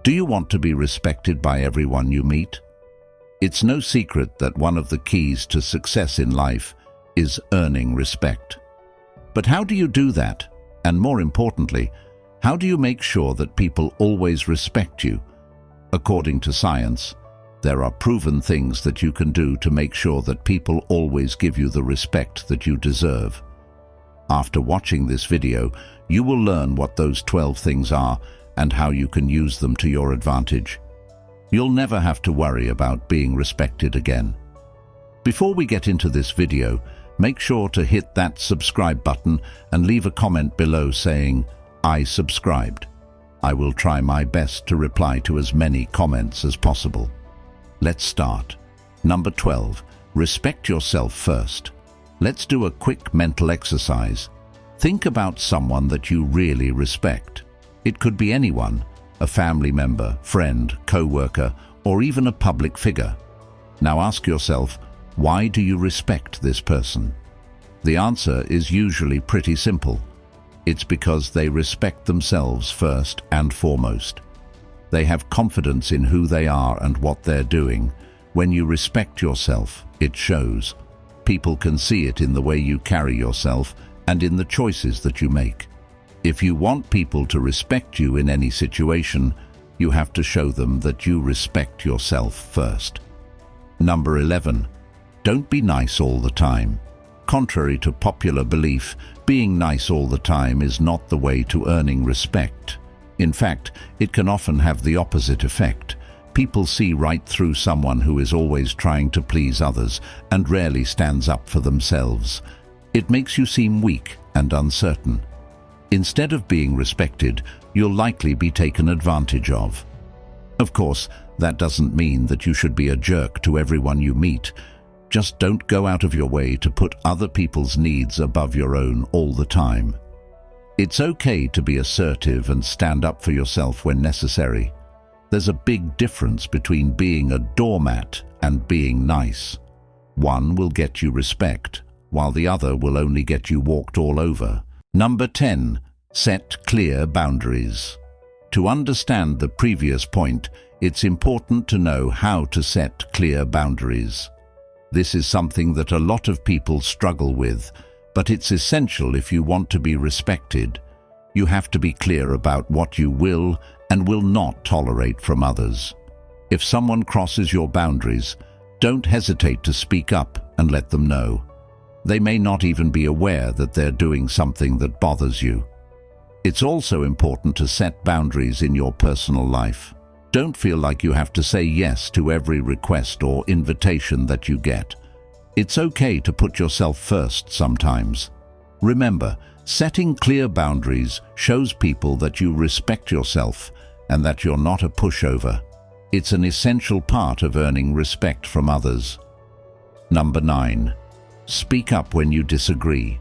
Do you want to be respected by everyone you meet? It's no secret that one of the keys to success in life is earning respect. But how do you do that? And more importantly, how do you make sure that people always respect you? According to science, there are proven things that you can do to make sure that people always give you the respect that you deserve. After watching this video, you will learn what those 12 things are and how you can use them to your advantage. You'll never have to worry about being respected again. Before we get into this video, make sure to hit that subscribe button and leave a comment below saying, "I subscribed." I will try my best to reply to as many comments as possible. Let's start. Number 12. Respect yourself first. Let's do a quick mental exercise. Think about someone that you really respect. It could be anyone, a family member, friend, co-worker, or even a public figure. Now ask yourself, why do you respect this person? The answer is usually pretty simple. It's because they respect themselves first and foremost. They have confidence in who they are and what they're doing. When you respect yourself, it shows. People can see it in the way you carry yourself and in the choices that you make. If you want people to respect you in any situation, you have to show them that you respect yourself first. Number 11. Don't be nice all the time. Contrary to popular belief, being nice all the time is not the way to earning respect. In fact, it can often have the opposite effect. People see right through someone who is always trying to please others and rarely stands up for themselves. It makes you seem weak and uncertain. Instead of being respected, you'll likely be taken advantage of. Of course, that doesn't mean that you should be a jerk to everyone you meet. Just don't go out of your way to put other people's needs above your own all the time. It's okay to be assertive and stand up for yourself when necessary. There's a big difference between being a doormat and being nice. One will get you respect, while the other will only get you walked all over. Number 10. Set clear boundaries. To understand the previous point, it's important to know how to set clear boundaries. This is something that a lot of people struggle with, but it's essential if you want to be respected. You have to be clear about what you will and will not tolerate from others. If someone crosses your boundaries, don't hesitate to speak up and let them know. They may not even be aware that they're doing something that bothers you. It's also important to set boundaries in your personal life. Don't feel like you have to say yes to every request or invitation that you get. It's okay to put yourself first sometimes. Remember, setting clear boundaries shows people that you respect yourself and that you're not a pushover. It's an essential part of earning respect from others. Number 9. Speak up when you disagree.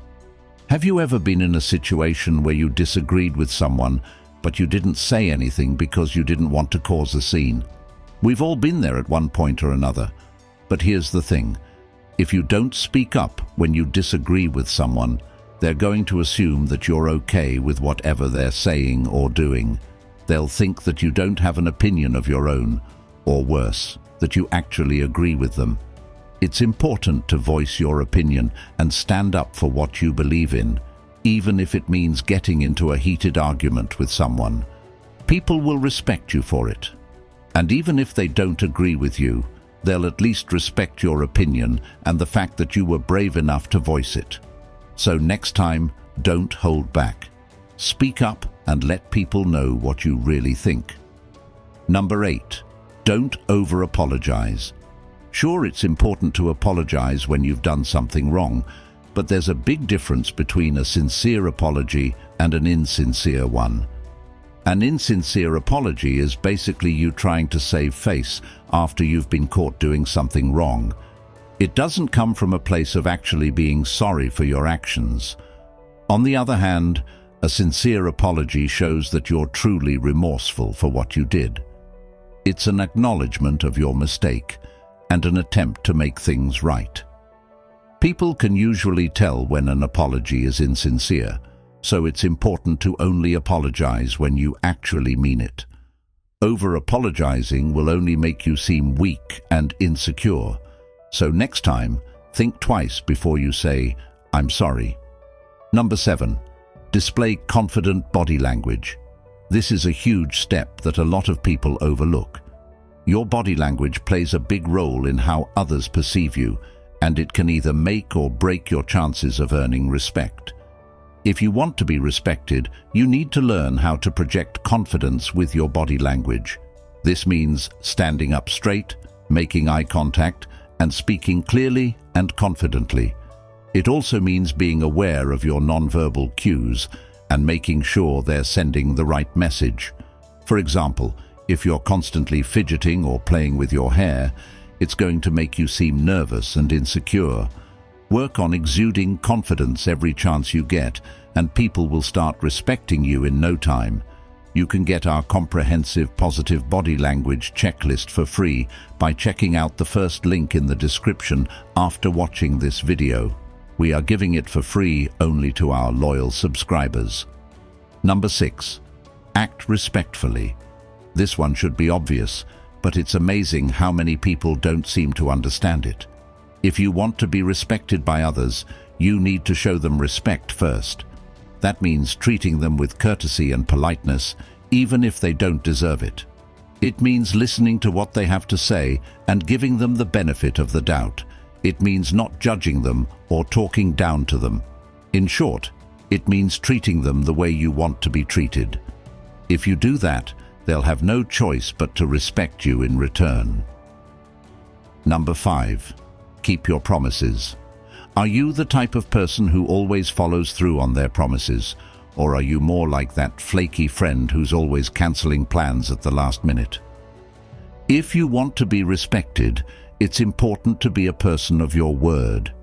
Have you ever been in a situation where you disagreed with someone, but you didn't say anything because you didn't want to cause a scene? We've all been there at one point or another. But here's the thing. If you don't speak up when you disagree with someone, they're going to assume that you're okay with whatever they're saying or doing. They'll think that you don't have an opinion of your own, or worse, that you actually agree with them. It's important to voice your opinion and stand up for what you believe in, even if it means getting into a heated argument with someone. People will respect you for it. And even if they don't agree with you, they'll at least respect your opinion and the fact that you were brave enough to voice it. So next time, don't hold back. Speak up and let people know what you really think. Number 8. Don't over-apologize. Sure, it's important to apologize when you've done something wrong, but there's a big difference between a sincere apology and an insincere one. An insincere apology is basically you trying to save face after you've been caught doing something wrong. It doesn't come from a place of actually being sorry for your actions. On the other hand, a sincere apology shows that you're truly remorseful for what you did. It's an acknowledgement of your mistake and an attempt to make things right. People can usually tell when an apology is insincere, so it's important to only apologize when you actually mean it. Over-apologizing will only make you seem weak and insecure. So next time, think twice before you say, "I'm sorry." Number 7. Display confident body language. This is a huge step that a lot of people overlook. Your body language plays a big role in how others perceive you, and it can either make or break your chances of earning respect. If you want to be respected, you need to learn how to project confidence with your body language. This means standing up straight, making eye contact, and speaking clearly and confidently. It also means being aware of your nonverbal cues and making sure they're sending the right message. For example, if you're constantly fidgeting or playing with your hair, it's going to make you seem nervous and insecure. Work on exuding confidence every chance you get, and people will start respecting you in no time. You can get our comprehensive positive body language checklist for free by checking out the first link in the description after watching this video. We are giving it for free only to our loyal subscribers. Number 6. Act respectfully. This one should be obvious, but it's amazing how many people don't seem to understand it. If you want to be respected by others, you need to show them respect first. That means treating them with courtesy and politeness, even if they don't deserve it. It means listening to what they have to say and giving them the benefit of the doubt. It means not judging them or talking down to them. In short, it means treating them the way you want to be treated. If you do that, they'll have no choice but to respect you in return. Number 5. Keep your promises. Are you the type of person who always follows through on their promises, or are you more like that flaky friend who's always canceling plans at the last minute? If you want to be respected, it's important to be a person of your word.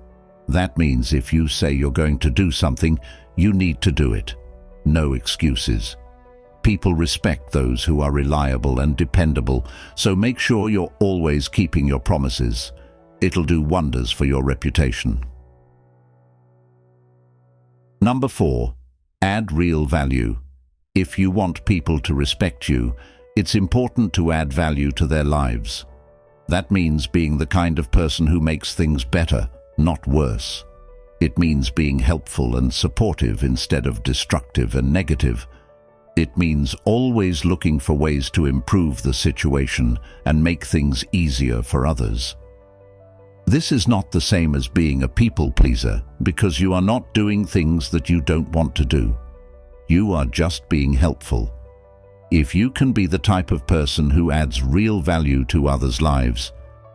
That means if you say you're going to do something, you need to do it. No excuses. People respect those who are reliable and dependable, so make sure you're always keeping your promises. It'll do wonders for your reputation. Number 4. Add real value. If you want people to respect you, it's important to add value to their lives. That means being the kind of person who makes things better, not worse. It means being helpful and supportive instead of destructive and negative. It means always looking for ways to improve the situation and make things easier for others. This is not the same as being a people pleaser, because you are not doing things that you don't want to do. You are just being helpful. If you can be the type of person who adds real value to others' lives,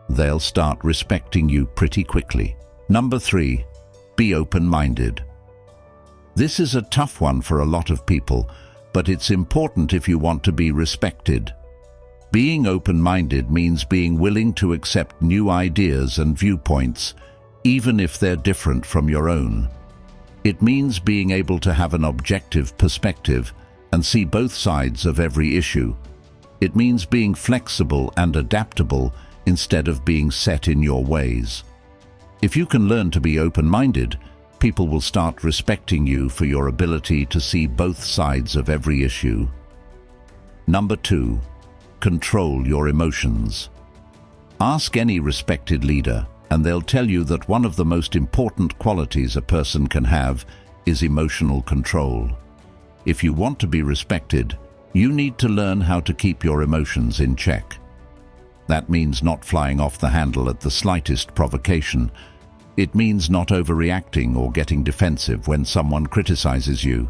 they'll start respecting you pretty quickly. Number 3. Be open-minded. This is a tough one for a lot of people, but it's important if you want to be respected. Being open-minded means being willing to accept new ideas and viewpoints, even if they're different from your own. It means being able to have an objective perspective and see both sides of every issue. It means being flexible and adaptable instead of being set in your ways. If you can learn to be open-minded, people will start respecting you for your ability to see both sides of every issue. Number 2. Control your emotions. Ask any respected leader, and they'll tell you that one of the most important qualities a person can have is emotional control. If you want to be respected, you need to learn how to keep your emotions in check. That means not flying off the handle at the slightest provocation. It means not overreacting or getting defensive when someone criticizes you.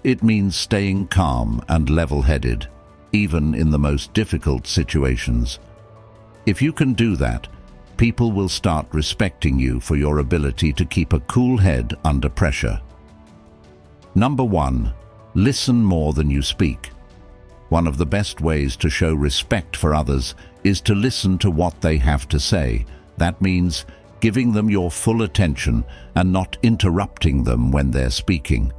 It means staying calm and level-headed, even in the most difficult situations. If you can do that, people will start respecting you for your ability to keep a cool head under pressure. Number 1. Listen more than you speak. One of the best ways to show respect for others is to listen to what they have to say. That means giving them your full attention and not interrupting them when they're speaking.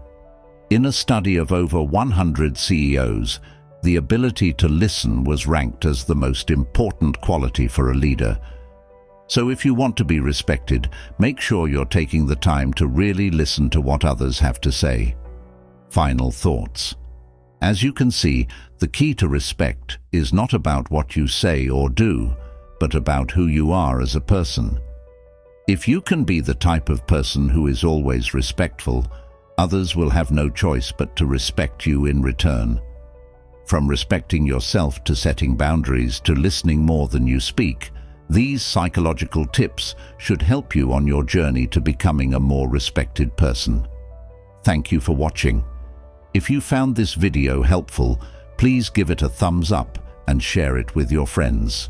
In a study of over 100 CEOs, the ability to listen was ranked as the most important quality for a leader. So if you want to be respected, make sure you're taking the time to really listen to what others have to say. Final thoughts. As you can see, the key to respect is not about what you say or do, but about who you are as a person. If you can be the type of person who is always respectful, others will have no choice but to respect you in return. From respecting yourself to setting boundaries to listening more than you speak, these psychological tips should help you on your journey to becoming a more respected person. Thank you for watching. If you found this video helpful, please give it a thumbs up and share it with your friends.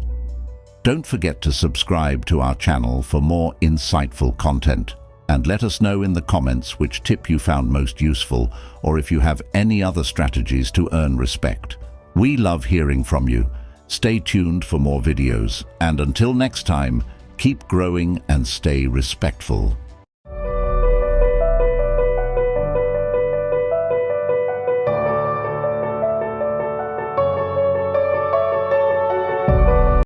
Don't forget to subscribe to our channel for more insightful content, and let us know in the comments which tip you found most useful, or if you have any other strategies to earn respect. We love hearing from you. Stay tuned for more videos, and until next time, keep growing and stay respectful.